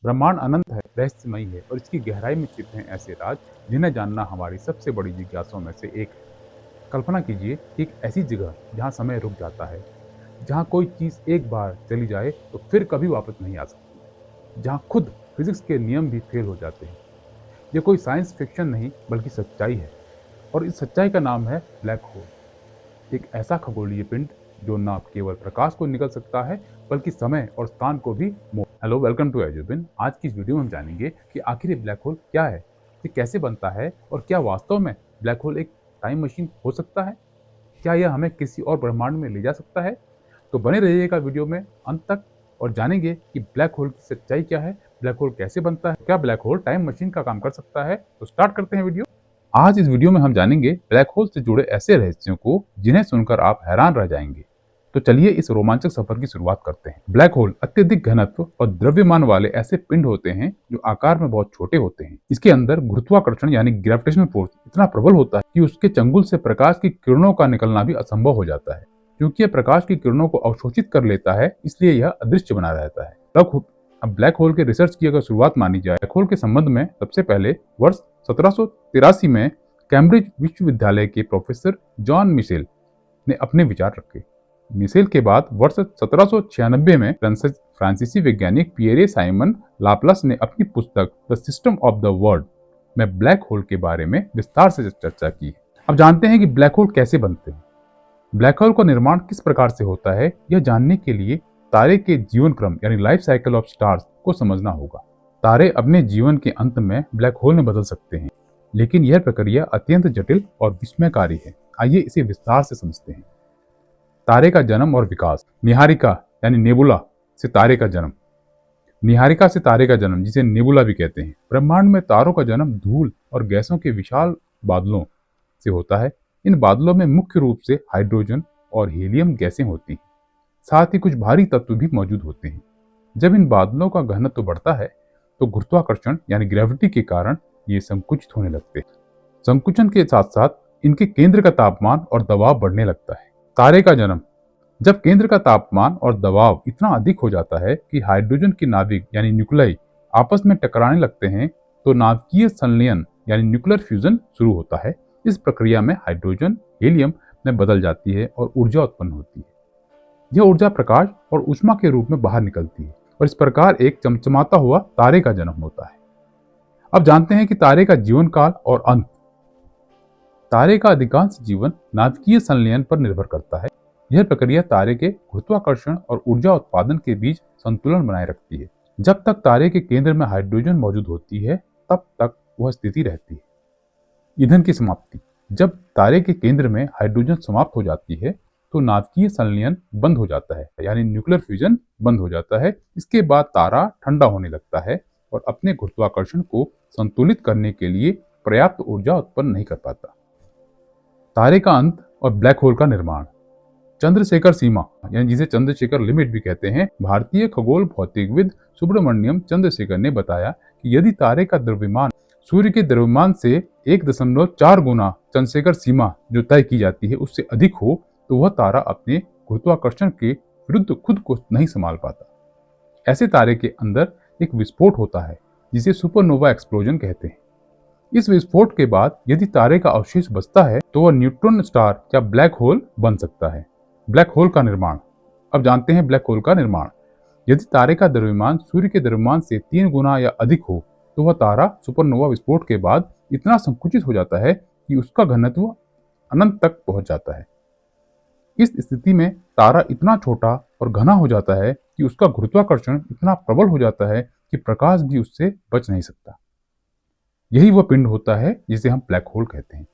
ब्रह्मांड अनंत है, रहस्यमयी है और इसकी गहराई में छिपे हैं ऐसे राज जिन्हें जानना हमारी सबसे बड़ी जिज्ञासाओं में से एक है। कल्पना कीजिए कि एक ऐसी जगह जहाँ समय रुक जाता है, जहाँ कोई चीज़ एक बार चली जाए तो फिर कभी वापस नहीं आ सकती, जहाँ खुद फिजिक्स के नियम भी फेल हो जाते हैं। ये कोई साइंस फिक्शन नहीं बल्कि सच्चाई है, और इस सच्चाई का नाम है ब्लैक होल। एक ऐसा खगोलीय पिंड जो न केवल प्रकाश को निकल सकता है बल्कि समय और स्थान को भी मोड़। Hello, welcome to Edubin. आज की इस वीडियो में हम जानेंगे कि आखिर ये ब्लैक होल क्या है, ये कैसे बनता है और क्या वास्तव में ब्लैक होल एक टाइम मशीन हो सकता है। क्या यह हमें किसी और ब्रह्मांड में ले जा सकता है? तो बने रहिएगा वीडियो में अंत तक और जानेंगे कि ब्लैक होल की सच्चाई क्या है, ब्लैक होल कैसे बनता है, क्या ब्लैक होल टाइम मशीन का काम कर सकता है। तो स्टार्ट करते हैं वीडियो। आज इस वीडियो में हम जानेंगे ब्लैक होल से जुड़े ऐसे रहस्यों को जिन्हें सुनकर आप हैरान रह जाएंगे। तो चलिए इस रोमांचक सफर की शुरुआत करते हैं। ब्लैक होल अत्यधिक घनत्व और द्रव्यमान वाले ऐसे पिंड होते हैं जो आकार में बहुत छोटे होते हैं। इसके अंदर गुरुत्वाकर्षण यानी ग्रेविटेशनल फोर्स इतना प्रबल होता है कि उसके चंगुल से प्रकाश की किरणों का निकलना भी असंभव हो जाता है। क्योंकि यह प्रकाश की किरणों को अवशोषित कर लेता है, इसलिए यह अदृश्य बना रहता है। अब ब्लैक होल के रिसर्च की अगर शुरुआत मानी जाए, ब्लैक होल के संबंध में सबसे पहले वर्ष 1783 में कैम्ब्रिज विश्वविद्यालय के प्रोफेसर जॉन मिशेल ने अपने विचार रखे। मिशेल के बाद वर्ष 1796 में फ्रांसीसी वैज्ञानिक पियरे साइमन लाप्लास ने अपनी पुस्तक the system of the world में ब्लैक होल के बारे में विस्तार से चर्चा की। अब जानते हैं कि ब्लैक होल कैसे बनते हैं। ब्लैक होल का निर्माण किस प्रकार से होता है, यह जानने के लिए तारे के जीवन क्रम यानी लाइफ साइकिल ऑफ स्टार्स को समझना होगा। तारे अपने जीवन के अंत में ब्लैक होल में बदल सकते हैं, लेकिन यह प्रक्रिया अत्यंत जटिल और विस्मयकारी है। आइए इसे विस्तार से समझते हैं। तारे का जन्म और विकास। निहारिका यानी नेबुला से तारे का जन्म। निहारिका से तारे का जन्म, जिसे नेबुला भी कहते हैं। ब्रह्मांड में तारों का जन्म धूल और गैसों के विशाल बादलों से होता है। इन बादलों में मुख्य रूप से हाइड्रोजन और हीलियम गैसें होती हैं। साथ ही कुछ भारी तत्व भी मौजूद होते हैं। जब इन बादलों का घनत्व बढ़ता है तो गुरुत्वाकर्षण यानी ग्रेविटी के कारण ये संकुचित होने लगते हैं। संकुचन के साथ साथ इनके केंद्र का तापमान और दबाव बढ़ने लगता है। तारे का जन्म। जब केंद्र का तापमान और दबाव इतना अधिक हो जाता है कि हाइड्रोजन के नाभिक यानी न्यूक्लाई आपस में टकराने लगते हैं, तो नाभिकीय संलयन यानी न्यूक्लियर फ्यूजन शुरू होता है। इस प्रक्रिया में हाइड्रोजन हीलियम में बदल जाती है और ऊर्जा उत्पन्न होती है। यह ऊर्जा प्रकाश और ऊष्मा के रूप में बाहर निकलती है और इस प्रकार एक चमचमाता हुआ तारे का जन्म होता है। अब जानते हैं कि तारे का जीवन काल और अंत। तारे का अधिकांश जीवन नाभिकीय संलयन पर निर्भर करता है। यह प्रक्रिया तारे के गुरुत्वाकर्षण और ऊर्जा उत्पादन के बीच संतुलन बनाए रखती है। जब तक तारे के केंद्र में हाइड्रोजन मौजूद होती है, तब तक वह स्थिति रहती है। ईंधन की समाप्ति। जब तारे के केंद्र में हाइड्रोजन समाप्त हो जाती है तो नाभिकीय संलयन बंद हो जाता है यानी न्यूक्लियर फ्यूजन बंद हो जाता है। इसके बाद तारा ठंडा होने लगता है और अपने गुरुत्वाकर्षण को संतुलित करने के लिए पर्याप्त ऊर्जा उत्पन्न नहीं कर पाता। तारे का अंत और ब्लैक होल का निर्माण। चंद्रशेखर सीमा यानी जिसे चंद्रशेखर लिमिट भी कहते हैं, भारतीय खगोल भौतिकविद सुब्रमण्यम चंद्रशेखर ने बताया कि यदि तारे का द्रव्यमान सूर्य के द्रव्यमान से 1.4 गुना चंद्रशेखर सीमा जो तय की जाती है उससे अधिक हो, तो वह तारा अपने गुरुत्वाकर्षण के विरुद्ध खुद को नहीं संभाल पाता। ऐसे तारे के अंदर एक विस्फोट होता है जिसे सुपरनोवा एक्सप्लोजन कहते हैं। इस विस्फोट के बाद यदि तारे का अवशेष बचता है तो वह न्यूट्रॉन स्टार या ब्लैक होल बन सकता है। ब्लैक होल का निर्माण। अब जानते हैं ब्लैक होल का निर्माण। यदि तारे का द्रव्यमान सूर्य के द्रव्यमान से 3 गुना या अधिक हो, तो वह तारा सुपरनोवा विस्फोट के बाद इतना संकुचित हो जाता है कि उसका घनत्व अनंत तक पहुंच जाता है। इस स्थिति में तारा इतना छोटा और घना हो जाता है कि उसका गुरुत्वाकर्षण इतना प्रबल हो जाता है कि प्रकाश भी उससे बच नहीं सकता। यही वह पिंड होता है जिसे हम ब्लैक होल कहते हैं।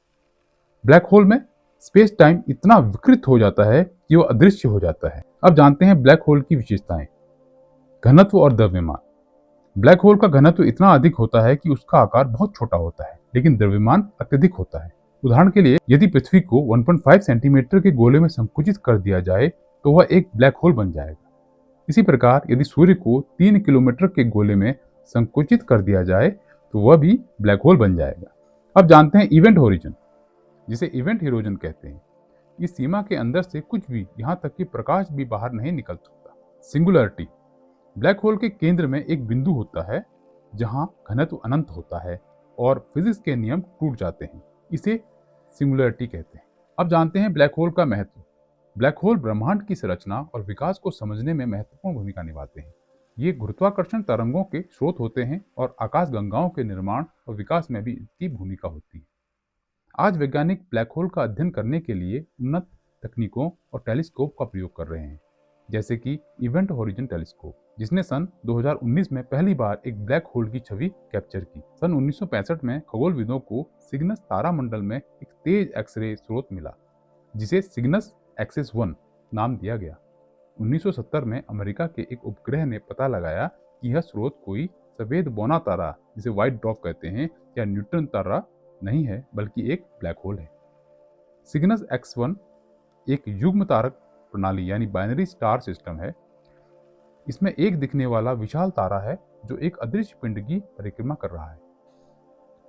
ब्लैक होल में स्पेस टाइम इतना विकृत हो जाता है कि वह अदृश्य हो जाता है। अब जानते हैं ब्लैक होल की विशेषताएं। घनत्व और द्रव्यमान। ब्लैक होल का घनत्व इतना अधिक होता है कि उसका आकार बहुत छोटा होता है, लेकिन द्रव्यमान अत्यधिक होता है। उदाहरण के लिए यदि पृथ्वी को 1.5 सेंटीमीटर के गोले में संकुचित कर दिया जाए तो वह एक ब्लैक होल बन जाएगा। इसी प्रकार यदि सूर्य को 3 किलोमीटर के गोले में संकुचित कर दिया जाए तो वह भी ब्लैक होल बन जाएगा। अब जानते हैं इवेंट होरिजन, जिसे इवेंट होरिजन कहते हैं। इस सीमा के अंदर से कुछ भी, यहाँ तक कि प्रकाश भी बाहर नहीं निकल सकता। सिंगुलरिटी। ब्लैक होल के केंद्र में एक बिंदु होता है जहां घनत्व अनंत होता है और फिजिक्स के नियम टूट जाते हैं। इसे सिंगुलरिटी कहते हैं। अब जानते हैं ब्लैक होल का महत्व। ब्लैक होल ब्रह्मांड की संरचना और विकास को समझने में महत्वपूर्ण भूमिका निभाते हैं। ये गुरुत्वाकर्षण तरंगों के स्रोत होते हैं और आकाशगंगाओं के निर्माण और विकास में भी इनकी भूमिका होती है। आज वैज्ञानिक ब्लैक होल का अध्ययन करने के लिए उन्नत तकनीकों और टेलीस्कोप का प्रयोग कर रहे हैं, जैसे कि इवेंट होरिजन टेलीस्कोप, जिसने सन 2019 में पहली बार एक ब्लैक होल की छवि कैप्चर की। सन 1965 में खगोलविदों को सिग्नस तारामंडल में एक तेज एक्सरे स्रोत मिला, जिसे सिग्नस एक्सिस 1 नाम दिया गया। 1970 में अमेरिका के एक उपग्रह ने पता लगाया कि यह स्रोत कोई सफेद बौना तारा, जिसे व्हाइट ड्वार्फ कहते हैं, या न्यूट्रॉन तारा नहीं है, बल्कि एक ब्लैक होल है। सिग्नस X1 एक युग्म तारक प्रणाली यानी बाइनरी स्टार सिस्टम है। इसमें एक दिखने वाला विशाल तारा है जो एक अदृश्य पिंड की परिक्रमा कर रहा है।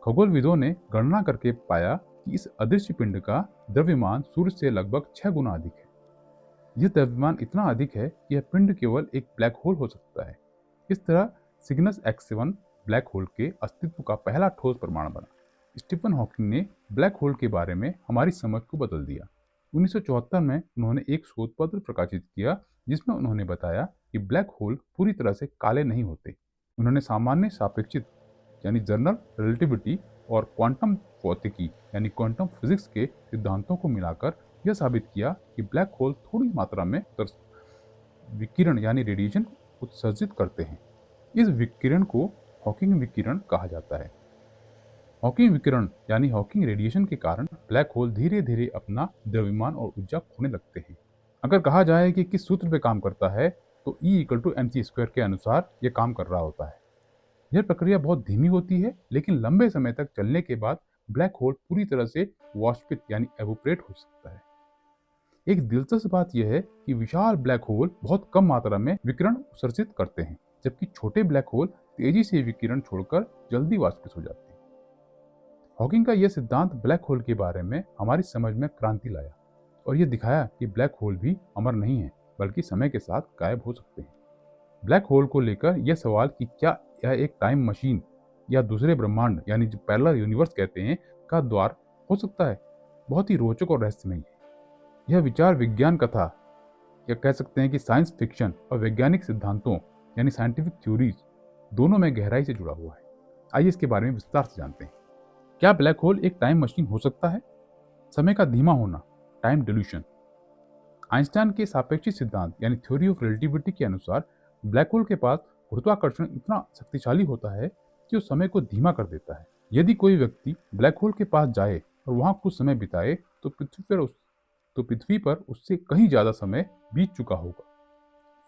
खगोलविदों ने गणना करके पाया कि इस अदृश्य पिंड का द्रव्यमान सूर्य से लगभग 6 गुना अधिक है। यह द्रव्यमान इतना अधिक है कि यह पिंड केवल एक ब्लैक होल हो सकता है। इस तरह सिग्नस X1 ब्लैक होल के अस्तित्व का पहला ठोस प्रमाण बना। स्टीफन हॉकिंग ने ब्लैक होल के बारे में हमारी समझ को बदल दिया। 1974 में उन्होंने एक शोध पत्र प्रकाशित किया जिसमें उन्होंने बताया कि ब्लैक होल पूरी तरह से काले नहीं होते। उन्होंने सामान्य सापेक्षित यानी जनरल रिलेटिविटी और क्वांटम भौतिकी यानी क्वांटम फिजिक्स के सिद्धांतों को मिलाकर यह साबित किया कि ब्लैक होल थोड़ी मात्रा में विकिरण यानी रेडिएशन उत्सर्जित करते हैं। इस विकिरण को हॉकिंग विकिरण कहा जाता है। हॉकिंग विकिरण यानी हॉकिंग रेडिएशन के कारण ब्लैक होल धीरे धीरे अपना द्रव्यमान और ऊर्जा खोने लगते हैं। अगर कहा जाए कि किस सूत्र पे काम करता है, तो E=mc² के अनुसार यह काम कर रहा होता है। यह प्रक्रिया बहुत धीमी होती है, लेकिन लंबे समय तक चलने के बाद ब्लैक होल पूरी तरह से वाष्पित यानी एवोपरेट हो सकता है। एक दिलचस्प बात यह है कि विशाल ब्लैक होल बहुत कम मात्रा में विकिरण उत्सर्जित करते हैं, जबकि छोटे ब्लैक होल तेजी से विकिरण छोड़कर जल्दी वाष्पित हो जाते हैं। हॉकिंग का यह सिद्धांत ब्लैक होल के बारे में हमारी समझ में क्रांति लाया और यह दिखाया कि ब्लैक होल भी अमर नहीं है, बल्कि समय के साथ गायब हो सकते हैं। ब्लैक होल को लेकर यह सवाल कि क्या यह एक टाइम मशीन या दूसरे ब्रह्मांड यानी जो पैरेलल यूनिवर्स कहते हैं का द्वार हो सकता है, बहुत ही रोचक और रहस्यमय है। यह विचार विज्ञान कथा या कह सकते हैं कि साइंस फिक्शन और वैज्ञानिक सिद्धांतों यानी साइंटिफिक थ्योरीज दोनों में गहराई से जुड़ा हुआ है। आइए इसके बारे में विस्तार से जानते हैं। क्या ब्लैक होल एक टाइम मशीन हो सकता है? समय का धीमा होना, टाइम डिल्यूशन। आइंस्टाइन के सापेक्षिक सिद्धांत यानी थ्योरी ऑफ रिलेटिविटी के अनुसार ब्लैक होल के पास गुरुत्वाकर्षण इतना शक्तिशाली होता है कि वो समय को धीमा कर देता है। यदि कोई व्यक्ति ब्लैक होल के पास जाए और वहां कुछ समय बिताए तो पृथ्वी पर उससे कहीं ज्यादा समय बीत चुका होगा।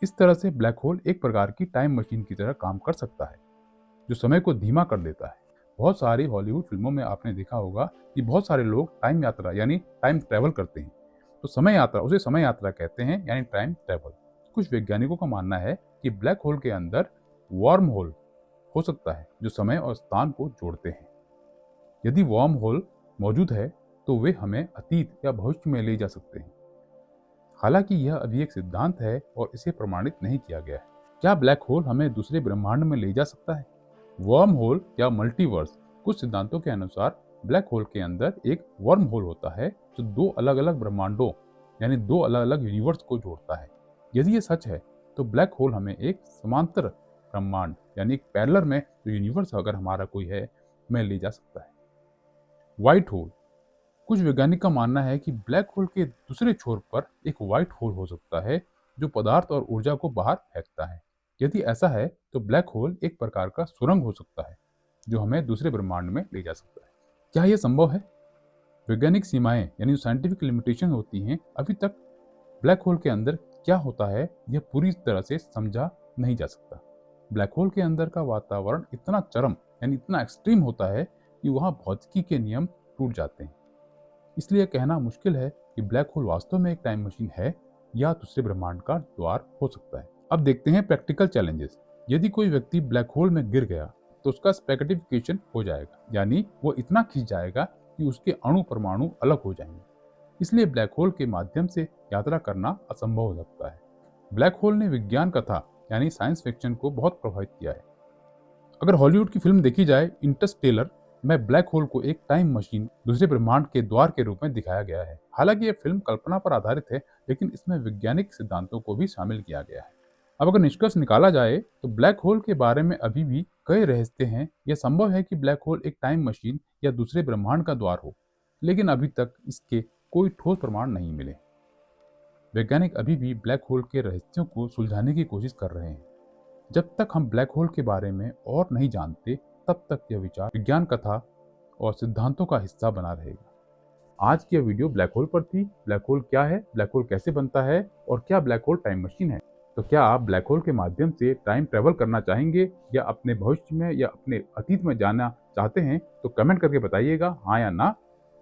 इस तरह से ब्लैक होल एक प्रकार की टाइम मशीन की तरह काम कर सकता है, जो समय को धीमा कर देता है। बहुत सारी हॉलीवुड फिल्मों में आपने देखा होगा कि बहुत सारे लोग टाइम यात्रा यानी टाइम ट्रैवल करते हैं, तो समय यात्रा उसे समय यात्रा कहते हैं यानी टाइम ट्रैवल। कुछ वैज्ञानिकों का मानना है कि ब्लैक होल के अंदर वार्म होल हो सकता है जो समय और स्थान को जोड़ते हैं। यदि वार्म होल मौजूद है तो वे हमें अतीत या भविष्य में ले जा सकते हैं। हालांकि यह अभी एक सिद्धांत है और इसे प्रमाणित नहीं किया गया है। क्या ब्लैक होल हमें दूसरे ब्रह्मांड में ले जा सकता है? वर्म होल या मल्टीवर्स। कुछ सिद्धांतों के अनुसार ब्लैक होल के अंदर एक वर्म होल होता है जो दो अलग अलग ब्रह्मांडों यानी दो अलग अलग यूनिवर्स को जोड़ता है। यदि ये सच है तो ब्लैक होल हमें एक समांतर ब्रह्मांड यानी एक पैरेलल में जो यूनिवर्स अगर हमारा कोई है में ले जा सकता है। White hole. कुछ वैज्ञानिक का मानना है कि ब्लैक होल के दूसरे छोर पर एक व्हाइट होल हो सकता है जो पदार्थ और ऊर्जा को बाहर फेंकता है। यदि ऐसा है तो ब्लैक होल एक प्रकार का सुरंग हो सकता है जो हमें दूसरे ब्रह्मांड में ले जा सकता है। क्या यह संभव है? वैज्ञानिक सीमाएं यानी जो साइंटिफिक लिमिटेशन होती हैं, अभी तक ब्लैक होल के अंदर क्या होता है यह पूरी तरह से समझा नहीं जा सकता। ब्लैक होल के अंदर का वातावरण इतना चरम यानी इतना एक्सट्रीम होता है कि वहाँ भौतिकी के नियम टूट जाते हैं। इसलिए कहना मुश्किल है कि ब्लैक होल वास्तव में एक टाइम मशीन है या दूसरे ब्रह्मांड का द्वार हो सकता है। अब देखते हैं प्रैक्टिकल चैलेंजेस। यदि कोई व्यक्ति ब्लैक होल में गिर गया तो उसका स्पैकेटिफिकेशन हो जाएगा, यानी वो इतना खींच जाएगा कि उसके अणु परमाणु अलग हो जाएंगे। इसलिए ब्लैक होल के माध्यम से यात्रा करना असंभव हो सकता है। ब्लैक होल ने विज्ञान कथा यानी साइंस फिक्शन को बहुत प्रभावित किया है। अगर हॉलीवुड की फिल्म देखी जाए, इंटरस्टेलर में ब्लैक होल को एक टाइम मशीन, दूसरे ब्रह्मांड के द्वार के रूप में दिखाया गया है। हालांकि यह फिल्म कल्पना पर आधारित है, लेकिन इसमें वैज्ञानिक सिद्धांतों को भी शामिल किया गया है। अब अगर निष्कर्ष निकाला जाए तो ब्लैक होल के बारे में अभी भी कई रहस्य हैं। यह संभव है कि ब्लैक होल एक टाइम मशीन या दूसरे ब्रह्मांड का द्वार हो, लेकिन अभी तक इसके कोई ठोस प्रमाण नहीं मिले। वैज्ञानिक अभी भी ब्लैक होल के रहस्यों को सुलझाने की कोशिश कर रहे हैं। जब तक हम ब्लैक होल के बारे में और नहीं जानते, तब तक यह विचार विज्ञान कथा और सिद्धांतों का हिस्सा बना रहेगा। आज की यह वीडियो ब्लैक होल पर थी। ब्लैक होल क्या है, ब्लैक होल कैसे बनता है और क्या ब्लैक होल टाइम मशीन है? तो क्या आप ब्लैक होल के माध्यम से टाइम ट्रेवल करना चाहेंगे या अपने भविष्य में या अपने अतीत में जाना चाहते हैं? तो कमेंट करके बताइएगा हाँ या ना।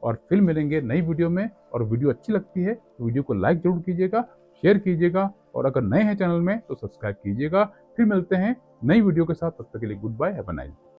और फिर मिलेंगे नई वीडियो में। और वीडियो अच्छी लगती है तो वीडियो को लाइक जरूर कीजिएगा, शेयर कीजिएगा, और अगर नए हैं चैनल में तो सब्सक्राइब कीजिएगा। फिर मिलते हैं नई वीडियो के साथ। तब तक के लिए goodbye, have a nice day.